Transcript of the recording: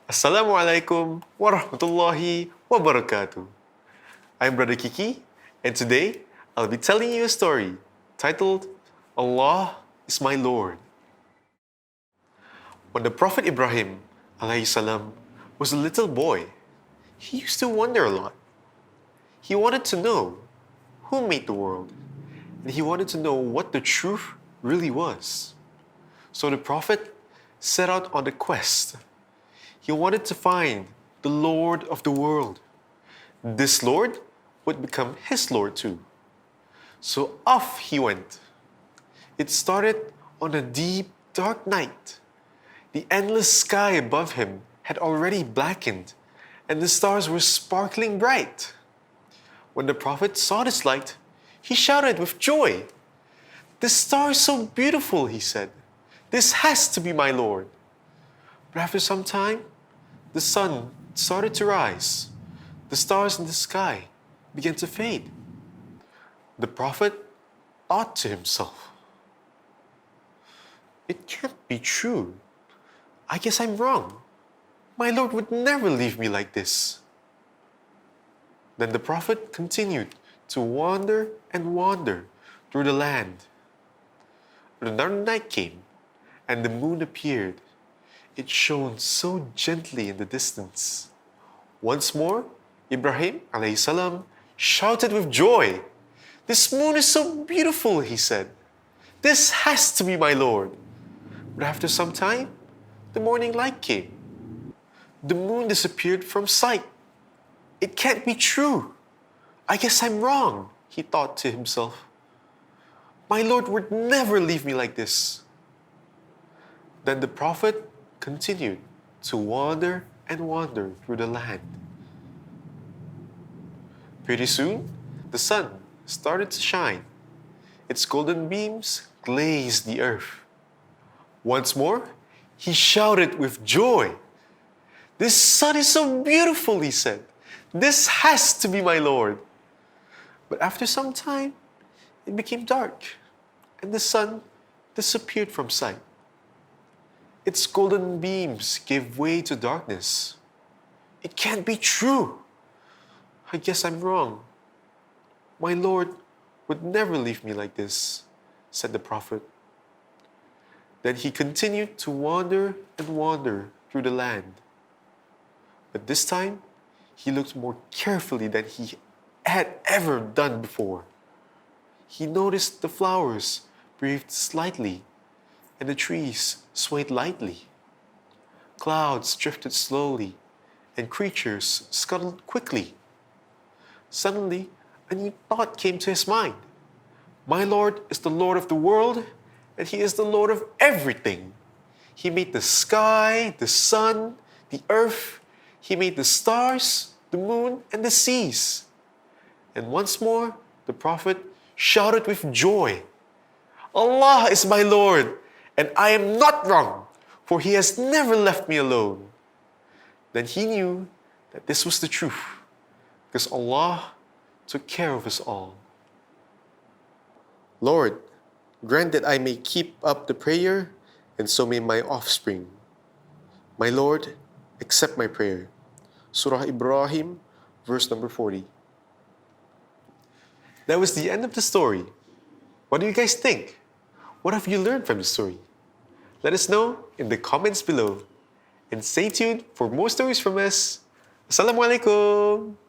Assalamualaikum warahmatullahi wabarakatuh. I'm Brother Kiki, and today I'll be telling you a story titled Allah is My Lord. When the Prophet Ibrahim alayhi salam was a little boy, he used to wonder a lot. He wanted to know who made the world, and he wanted to know what the truth really was. So the Prophet set out on a quest. He wanted to find the Lord of the world. This Lord would become his Lord too. So off he went. It started on a deep, dark night. The endless sky above him had already blackened, and the stars were sparkling bright. When the Prophet saw this light, he shouted with joy. "The star is so beautiful," he said. "This has to be my Lord." But after some time, the sun started to rise. The stars in the sky began to fade. The Prophet thought to himself, "It can't be true. I guess I'm wrong. My Lord would never leave me like this." Then the Prophet continued to wander and wander through the land. Another night came, and the moon appeared. It shone so gently in the distance. Once more, Ibrahim alayhi salam shouted with joy. "This moon is so beautiful," he said. "This has to be my Lord." But after some time, the morning light came. The moon disappeared from sight. "It can't be true. I guess I'm wrong," he thought to himself. "My Lord would never leave me like this." Then the Prophet continued to wander and wander through the land. Pretty soon, the sun started to shine. Its golden beams glazed the earth. Once more, he shouted with joy. "This sun is so beautiful," he said. "This has to be my Lord." But after some time, it became dark, and the sun disappeared from sight. Its golden beams gave way to darkness. "It can't be true. I guess I'm wrong. My Lord would never leave me like this," said the Prophet. Then he continued to wander and wander through the land. But this time, he looked more carefully than he had ever done before. He noticed the flowers breathed slightly, and the trees swayed lightly. Clouds drifted slowly, and creatures scuttled quickly. Suddenly, a new thought came to his mind. My Lord is the Lord of the world, and He is the Lord of everything. He made the sky, the sun, the earth. He made the stars, the moon, and the seas. And once more, the Prophet shouted with joy, "Allah is my Lord, and I am not wrong, for He has never left me alone." Then he knew that this was the truth, because Allah took care of us all. Lord, grant that I may keep up the prayer, and so may my offspring. My Lord, accept my prayer. Surah Ibrahim, verse number 40. That was the end of the story. What do you guys think? What have you learned from the story? Let us know in the comments below. And stay tuned for more stories from us. Assalamualaikum.